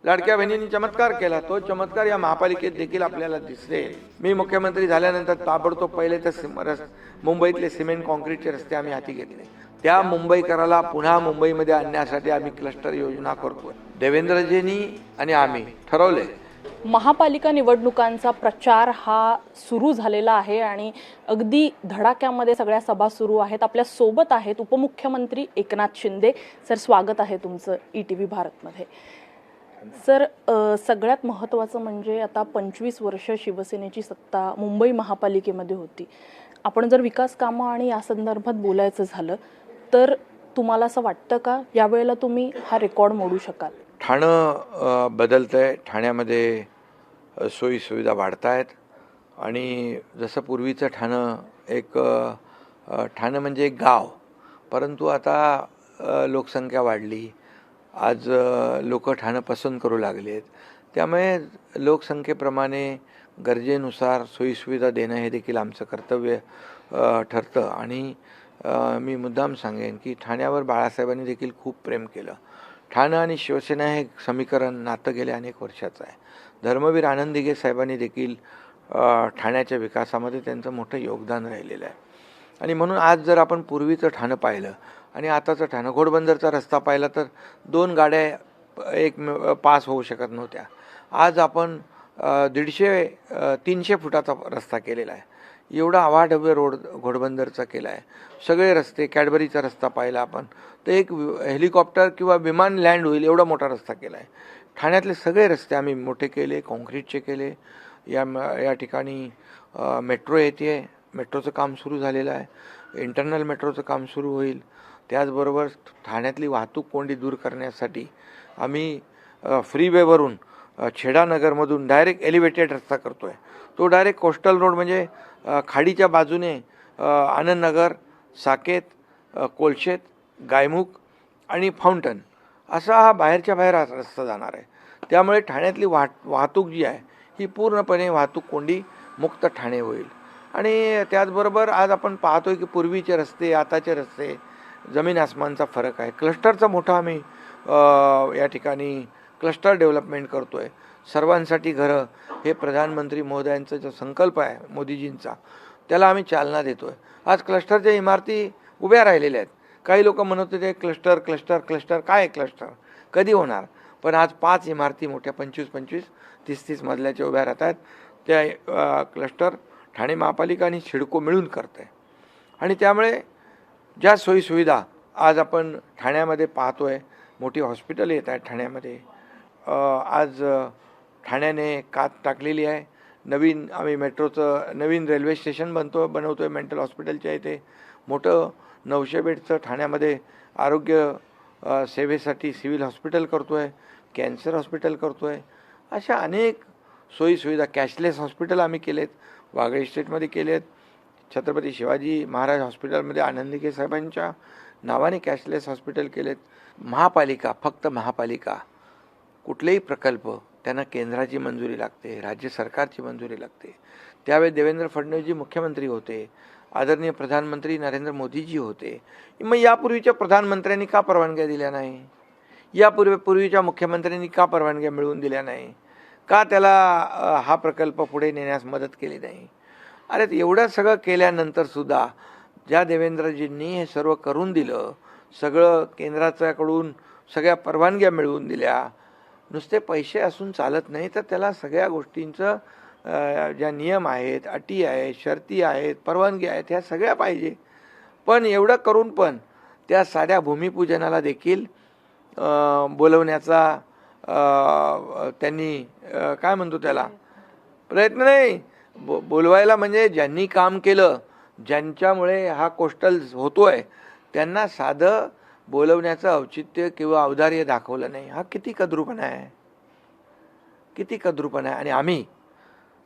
लाडक्या बहिणींनी चमत्कार केला, तो चमत्कार या महापालिकेत देखील आपल्याला दिसेल। मी मुख्यमंत्री झाल्यानंतर ताबडतोब पहिले तर मुंबईतले सिमेंट कॉन्क्रीटचे रस्ते आम्ही हाती घेतले। त्या मुंबईकराला पुन्हा मुंबईमध्ये आणण्यासाठी आम्ही क्लस्टर योजना करतोय। देवेंद्रजींनी आणि आम्ही ठरवले। महापालिका निवडणुकांचा प्रचार हा सुरू झालेला आहे आणि अगदी धडाक्यामध्ये सगळ्या सभा सुरू आहेत। आपल्या सोबत आहेत उपमुख्यमंत्री एकनाथ शिंदे। सर, स्वागत आहे तुमचं ETV भारतमध्ये। सर, सगळ्यात महत्त्वाचं म्हणजे आता 25 वर्ष शिवसेनेची सत्ता मुंबई महापालिकेमध्ये होती। आपण जर विकास कामं आणि या संदर्भात बोलायचं झालं तर तुम्हाला असं वाटतं का यावेळेला तुम्ही हा रेकॉर्ड मोडू शकाल? ठाणं बदलतंय, ठाण्यामध्ये सोयी सुविधा वाढत आहेत आणि जसं पूर्वीचं ठाणं एक ठाणं म्हणजे एक गाव, परंतु आता लोकसंख्या वाढली, आज लोक ठाणं पसंत करू लागलेत। त्यामुळे लोकसंख्येप्रमाणे गरजेनुसार सोयीसुविधा देणं हे देखील आमचं कर्तव्य ठरतं। आणि मी मुद्दाम सांगेन की ठाण्यावर बाळासाहेबांनी देखील खूप प्रेम केलं। ठाणं आणि शिवसेना हे समीकरण नातं गेल्या अनेक वर्षाचं आहे। धर्मवीर आनंद दिघे साहेबांनी देखील ठाण्याच्या विकासामध्ये त्यांचं मोठं योगदान राहिलेलं आहे। आणि म्हणून आज जर आपण पूर्वीचं ठाणं पाहिलं आणि आताचं ठाणं, घोडबंदरचा रस्ता पाहिला तर 2 गाड्या एक पास होऊ शकत नव्हत्या। आज आपण 150-300 फुटाचा रस्ता केलेला आहे। एवढा अवाढव्य रोड घोडबंदरचा केला आहे। सगळे रस्ते, कॅडबरीचा रस्ता पाहिला आपण तर एक हेलिकॉप्टर किंवा विमान लँड होईल एवढा मोठा रस्ता केला आहे। ठाण्यातले सगळे रस्ते आम्ही मोठे केले, काँक्रीटचे केले। या ठिकाणी मेट्रो येते, मेट्रोचं काम सुरू झालेलं आहे। इंटरनल मेट्रोचं काम सुरू होईल। त्याचबरोबर ठाण्यातली वाहतूक कोंडी दूर करण्यासाठी आम्ही फ्रीवेवरून छेडानगरमधून डायरेक्ट एलिव्हेटेड रस्ता करतो आहे। तो डायरेक्ट कोस्टल रोड म्हणजे खाडीच्या बाजूने आनंदनगर, साकेत, कोलशेत, गायमुख आणि फाउंटन असा हा बाहेरच्या बाहेर रस्ता जाणार आहे। त्यामुळे ठाण्यातली वाहतूक जी आहे ही पूर्णपणे वाहतूक कोंडी मुक्त ठाणे होईल। आणि त्याचबरोबर आज आपण पाहतोय की पूर्वीचे रस्ते, आताचे रस्ते जमीन आसमानचा फरक आहे। क्लस्टरचा मोठा आम्ही या ठिकाणी क्लस्टर डेव्हलपमेंट करतो आहे। सर्वांसाठी घरं हे प्रधानमंत्री महोदयांचा जो संकल्प आहे मोदीजींचा, त्याला आम्ही चालना देतो आहे। आज क्लस्टरच्या इमारती उभ्या राहिलेल्या आहेत। काही लोक म्हणत होते क्लस्टर क्लस्टर क्लस्टर, काय क्लस्टर कधी होणार? पण आज 5 इमारती मोठ्या 25-25, 30-30 मजल्याच्या उभ्या राहतात। त्या क्लस्टर ठाणे महापालिका आणि सिडको मिळून करत आहे। आणि त्यामुळे ज्या सोयीसुविधा आज आपण ठाण्यामध्ये पाहतोय, मोठी हॉस्पिटल येत आहेत ठाण्यामध्ये। आज ठाण्याने कात टाकलेली आहे। नवीन आम्ही मेट्रोचं नवीन रेल्वे स्टेशन बनवतो आहे। मेंटल हॉस्पिटलच्या इथे मोठं 900 बेडचं ठाण्यामध्ये आरोग्य सेवेसाठी सिव्हिल हॉस्पिटल करतो आहे, कॅन्सर हॉस्पिटल करतो आहे। अशा अनेक सोयीसुविधा, कॅशलेस हॉस्पिटल आम्ही केलेत, वागळे स्टेटमध्ये केलेत। छत्रपती शिवाजी महाराज हॉस्पिटलमध्ये आनंद दिघे साहेबांच्या नावाने कॅशलेस हॉस्पिटल केलेत। महापालिका, फक्त महापालिका, कुठलेही प्रकल्प त्यांना केंद्राची मंजुरी लागते, राज्य सरकारची मंजुरी लागते। त्यावेळी देवेंद्र फडणवीसजी मुख्यमंत्री होते, आदरणीय प्रधानमंत्री नरेंद्र मोदीजी होते। मग यापूर्वीच्या प्रधानमंत्र्यांनी का परवानग्या दिल्या नाही? पूर्वीच्या मुख्यमंत्र्यांनी का परवानग्या मिळवून दिल्या नाही? का त्याला हा प्रकल्प पुढे नेण्यास मदत केली नाही? अरे, एवढं सगळं केल्यानंतर सुद्धा ज्या देवेंद्रजींनी हे सर्व करून दिलं, सगळं केंद्राच्याकडून सगळ्या परवानग्या मिळवून दिल्या, नुसते पैसे असून चालत नाही, तर त्याला सगळ्या गोष्टींचं ज्या नियम आहेत, अटी आहेत, शर्ती आहेत, परवानगी आहेत, ह्या सगळ्या पाहिजे। पण एवढं करून पण त्या साध्या भूमिपूजनाला देखील बोलवण्याचा त्यांनी काय म्हणतो त्याला प्रयत्न नाही। बोलवायला म्हणजे ज्यांनी काम केलं, ज्यांच्यामुळे हा कोस्टल होतोय, त्यांना साधं बोलवण्याचं औचित्य किंवा औदार्य दाखवलं नाही। हा किती कद्रूपणा आहे, किती कद्रूपणा आहे। आणि आम्ही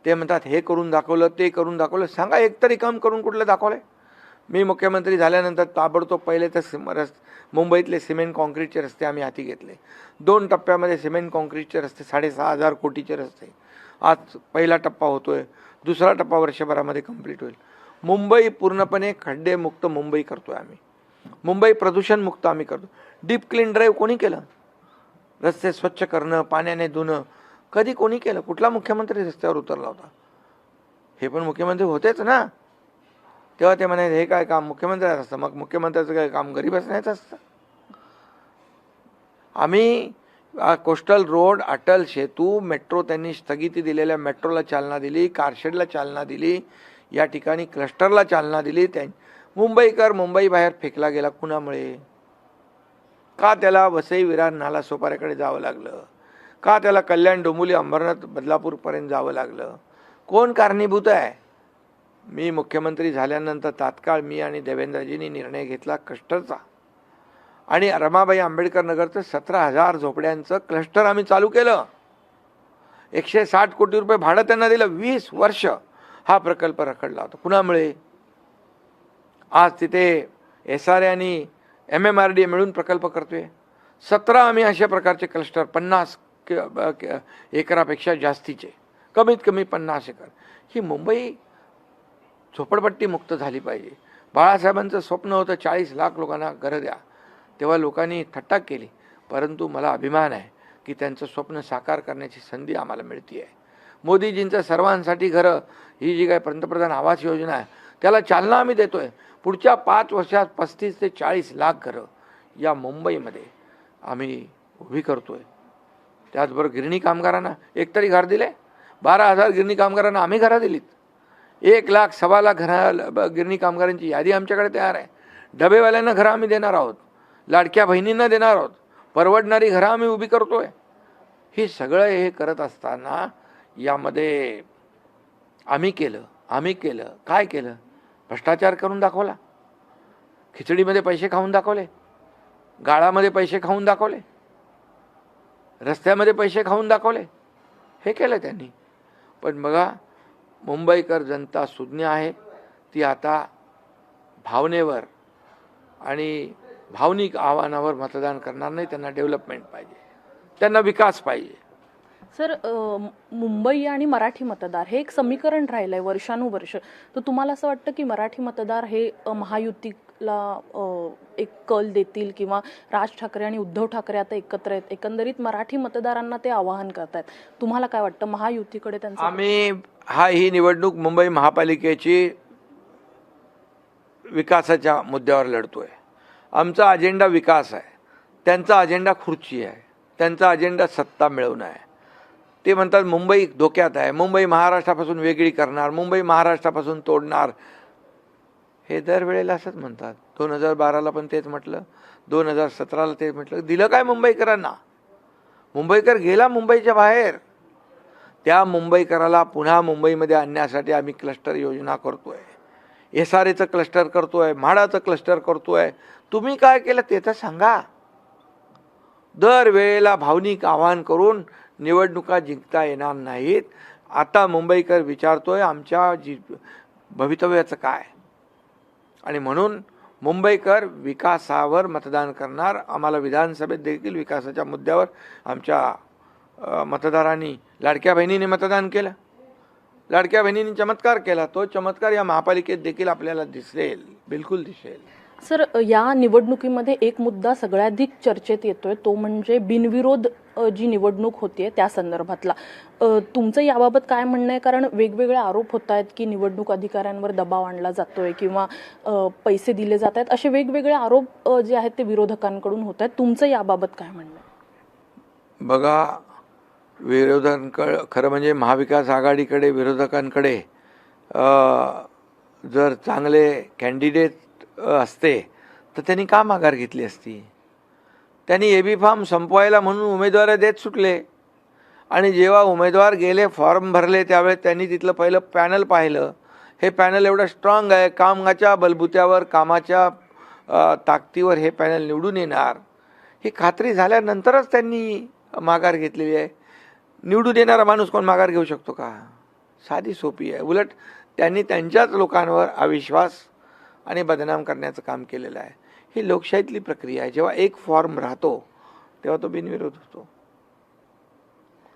ते म्हणतात हे करून दाखवलं, ते करून दाखवलं। सांगा एकतरी काम करून कुठलं दाखवलंय? मी मुख्यमंत्री झाल्यानंतर ताबडतोब पहिले तर मुंबईतले सिमेंट कॉन्क्रीटचे रस्ते आम्ही हाती घेतले। 2 टप्प्यामध्ये सिमेंट कॉन्क्रीटचे रस्ते, 6,500 कोटीचे रस्ते। आज पहिला टप्पा होतोय, दुसरा टप्पा वर्षभरामध्ये कंप्लीट होईल। मुंबई पूर्णपणे खड्डेमुक्त मुंबई करतोय आम्ही। मुंबई प्रदूषण मुक्त आम्ही करतो। डीप क्लीन ड्राईव्ह कोणी केलं? रस्ते स्वच्छ करणं, पाण्याने धुणं कधी कोणी केलं? कुठला मुख्यमंत्री रस्त्यावर उतरला होता? हे पण मुख्यमंत्री होतेच ना. तेव्हा ते म्हणाले हे काय काम मुख्यमंत्र्याचं असतं? मग मुख्यमंत्र्याचं काय काम घरी बसण्याचं असतं? आम्ही coastal road, Atal Setu, metro, त्यांनी स्थगिती दिलेल्या मेट्रोला चालना दिली, कारशेडला चालना दिली, या ठिकाणी क्लस्टरला चालना दिली. मुंबईकर मुंबई बाहेर फेकला गेला कुणामुळे? का त्याला वसई, विरार, नाला सोपाऱ्याकडे जावं लागलं? का त्याला कल्याण, डोंबिवली, अंबरनाथ, बदलापूरपर्यंत जावं लागलं? कोण कारणीभूत आहे? मी मुख्यमंत्री झाल्यानंतर तात्काळ मी आणि देवेंद्रजींनी निर्णय घेतला क्लस्टरचा, आणि रमाबाई आंबेडकर नगरचं 17,000 झोपड्यांचं क्लस्टर आम्ही चालू केलं. 160 कोटी रुपये भाडं त्यांना दिलं. 20 वर्ष हा प्रकल्प रखडला होता. कुणामुळे? आज तिथे SRA आणि MMRDA मिळून प्रकल्प करतोय. 17 आम्ही अशा प्रकारचे क्लस्टर, 50 एकरापेक्षा जास्तीचे, कमीत कमी 50 एकर. ही मुंबई झोपडपट्टी मुक्त झाली पाहिजे. बाळासाहेबांचं स्वप्न होतं 40 लाख लोकांना घरं द्या. तेव्हा लोकांनी थट्टा केली, परंतु मला अभिमान आहे की त्यांचं स्वप्न साकार करण्याची संधी आम्हाला मिळते आहे. मोदीजींचं सर्वांसाठी घरं, ही जी काय पंतप्रधान आवास योजना आहे, त्याला चालना आम्ही देतोय. पुढच्या 5 वर्षात 35 ते 40 लाख घरं या मुंबईमध्ये आम्ही उभी करतोय. त्याचबरोबर गिरणी कामगारांना एकतरी घर दिले. 12,000 गिरणी कामगारांना आम्ही घरं दिलीत. 1 लाख, 1.25 लाख गिरणी कामगारांची यादी आमच्याकडे तयार आहे. डबेवाल्यांना घरं आम्ही देणार आहोत, लाडक्या बहिणींना देणार आहोत, परवडणारी घरं आम्ही उभी करतोय. हे सगळं हे करत असताना यामध्ये आम्ही केलं काय केलं? भ्रष्टाचार करून दाखवला, खिचडीमध्ये पैसे खाऊन दाखवले, गाळामध्ये पैसे खाऊन दाखवले, रस्त्यामध्ये पैसे खाऊन दाखवले. हे केलं त्यांनी. पण बघा, मुंबईकर जनता सुज्ञ आहे. ती आता भावनेवर आणि भावनिक आव्हानावर मतदान करणार नाही. त्यांना डेव्हलपमेंट पाहिजे, त्यांना विकास पाहिजे. सर, मुंबई आणि मराठी मतदार हे एक समीकरण राहिलं आहे वर्षानुवर्ष. तर तुम्हाला असं वाटतं की मराठी मतदार हे महायुतीला एक कल देतील, किंवा राज ठाकरे आणि उद्धव ठाकरे आता एकत्र आहेत, एकंदरीत मराठी मतदारांना ते आवाहन करतायत? तुम्हाला काय वाटतं, महायुतीकडे त्यांचं? आम्ही ही निवडणूक मुंबई महापालिकेची विकासाच्या मुद्द्यावर लढतोय. आमचा अजेंडा विकास आहे, त्यांचा अजेंडा खुर्ची आहे, त्यांचा अजेंडा सत्ता मिळवणं आहे. ते म्हणतात मुंबई धोक्यात आहे, मुंबई महाराष्ट्रापासून वेगळी करणार, मुंबई महाराष्ट्रापासून तोडणार. हे दरवेळेला असंच म्हणतात. 2012ला पण तेच म्हटलं, 2017ला तेच म्हटलं. दिलं काय मुंबईकरांना? मुंबईकर गेला मुंबईच्या बाहेर. त्या मुंबईकराला पुन्हा मुंबईमध्ये आणण्यासाठी आम्ही क्लस्टर योजना करतोय, SRAचं क्लस्टर करतोय, म्हाडाचं क्लस्टर करतोय. तुम्ही काय केलं ते तर सांगा. दरवेळेला भावनिक आवाहन करून निवडणुका जिंकता येणार नाहीत. आता मुंबईकर विचारतोय आमच्या भवितव्याचं काय, आणि म्हणून मुंबईकर विकासावर मतदान करणार. आम्हाला विधानसभेत देखील विकासाच्या मुद्द्यावर आमच्या मतदारांनी, लाडक्या बहिणीने मतदान केलं. लाडक्या बहिणींनी चमत्कार केला. तो चमत्कार या महापालिकेत देखील आपल्याला दिसेल, बिलकुल दिसेल. सर, या निवडणुकीमध्ये एक मुद्दा सगळ्याधिक चर्चेत येतोय, तो म्हणजे बिनविरोध जी निवडणूक होतीये त्या संदर्भातला. तुमचं याबाबत काय म्हणणं आहे? कारण वेगवेगळे आरोप होत आहेत की निवडणूक अधिकाऱ्यांवर दबाव आणला जातोय किंवा पैसे दिले जात आहेत, असे वेगवेगळे आरोप जे आहेत ते विरोधकांकडून होत आहेत. तुमचं याबाबत काय म्हणणं आहे? बघा, विरोधकांकडे, खरं म्हणजे महाविकास आघाडीकडे, विरोधकांकडे जर चांगले कॅन्डिडेट असते तर त्यांनी का माघार घेतली असती? त्यांनी AB फॉर्म संपवायला म्हणून उमेदवार देत सुटले, आणि जेव्हा उमेदवार गेले, फॉर्म भरले, त्यावेळेस त्यांनी तिथलं पहिलं पॅनल पाहिलं. हे पॅनल एवढं स्ट्रॉंग आहे, कामाच्या बलबुत्यावर, कामाच्या ताकदीवर हे पॅनल निवडून येणार, ही खात्री झाल्यानंतरच त्यांनी माघार घेतलेली आहे. निवडून येणारा माणूस कोण माघार घेऊ शकतो का? साधी सोपी आहे. उलट त्यांनी त्यांच्याच लोकांवर अविश्वास आणि बदनाम करण्याचं काम केलेलं आहे. ही लोकशाहीतली प्रक्रिया आहे. जेव्हा एक फॉर्म राहतो तेव्हा तो बिनविरोध होतो.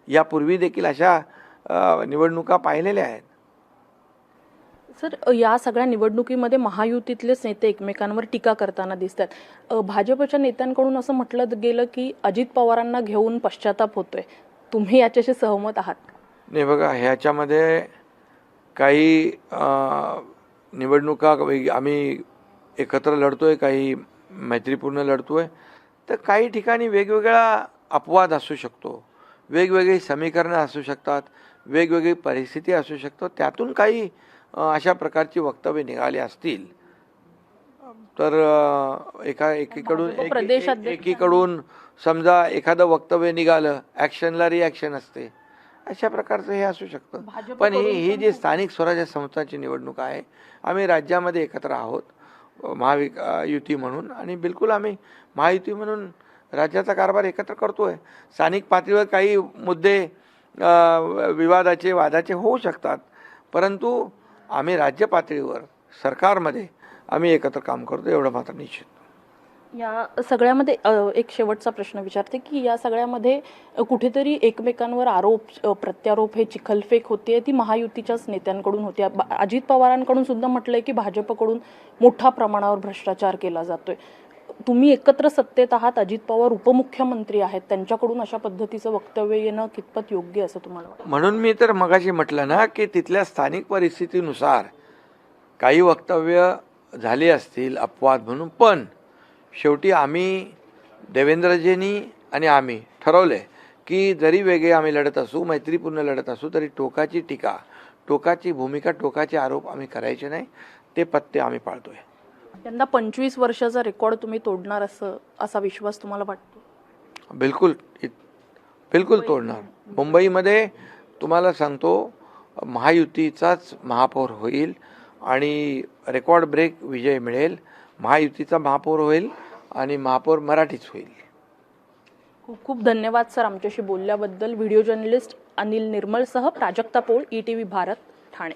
यापूर्वी देखील अशा निवडणुका पाहिलेल्या आहेत. सर, या सगळ्या निवडणुकीमध्ये महायुतीतलेच नेते एकमेकांवर टीका करताना दिसतात. भाजपच्या नेत्यांकडून असं म्हटलं गेलं की अजित पवारांना घेऊन पश्चाताप होतोय. तुम्ही याच्याशी सहमत आहात? नाही बघा, ह्याच्यामध्ये काही निवडणुका आम्ही एकत्र लढतोय, काही मैत्रीपूर्ण लढतोय, तर काही ठिकाणी वेगवेगळा अपवाद असू शकतो, वेगवेगळी समीकरणं असू शकतात, वेगवेगळी परिस्थिती असू शकतो. त्यातून काही अशा प्रकारची वक्तव्य निघाली असतील तर एकीकडून समजा एखादं वक्तव्य निघालं, ॲक्शनला रिॲक्शन असते, अशा प्रकारचं हे असू शकतं. पण ही जी स्थानिक स्वराज्य संस्थांची निवडणूक आहे, आम्ही राज्यामध्ये एकत्र आहोत युती म्हणून, आणि बिलकुल आम्ही महायुती म्हणून राज्याचा कारभार एकत्र करतोय. स्थानिक पातळीवर काही मुद्दे विवादाचे वादाचे होऊ शकतात, परंतु आम्ही राज्य पातळीवर सरकारमध्ये आम्ही एकत्र काम करतो, एवढं मात्र निश्चित. या सगळ्यामध्ये एक शेवटचा प्रश्न विचारते की या सगळ्यामध्ये कुठेतरी एकमेकांवर आरोप प्रत्यारोप हे चिखलफेक होते ती महायुतीच्याच नेत्यांकडून होती. अजित पवारांकडून सुद्धा म्हटलंय की भाजपकडून मोठ्या प्रमाणावर भ्रष्टाचार केला जातोय. तुम्ही एकत्र सत्तेत आहात, अजित पवार उपमुख्यमंत्री आहेत, त्यांच्याकडून अशा पद्धतीचं वक्तव्य येणं कितपत योग्य असं तुम्हाला वाटतं? म्हणून मी तर मगाशी म्हटलं ना की तिथल्या स्थानिक परिस्थितीनुसार काही वक्तव्य झाली असतील अपवाद म्हणून, पण शेवटी आम्ही देवेंद्रजींनी आणि आम्ही ठरवले की जरी वेगळे आम्ही लढत असू, मैत्रीपूर्ण लढत असू, तरी टोकाची टीका, टोकाची भूमिका, टोकाचे आरोप आम्ही करायचे नाही. ते पत्ते आम्ही पाळतोय. यंदा 25 वर्षाचा रेकॉर्ड तुम्ही तोडणार असा विश्वास तुम्हाला वाटतो? बिलकुल तोडणार. मुंबईमध्ये तुम्हाला सांगतो, महायुतीचाच महापौर होईल आणि रेकॉर्ड ब्रेक विजय मिळेल. महायुतीचा महापौर होईल आणि महापौर मराठीच होईल. खूप खूप धन्यवाद सर आमच्याशी बोलल्याबद्दल. Video journalist Anil निर्मलसह Prajakta Pol, ETV Bharat, Thane.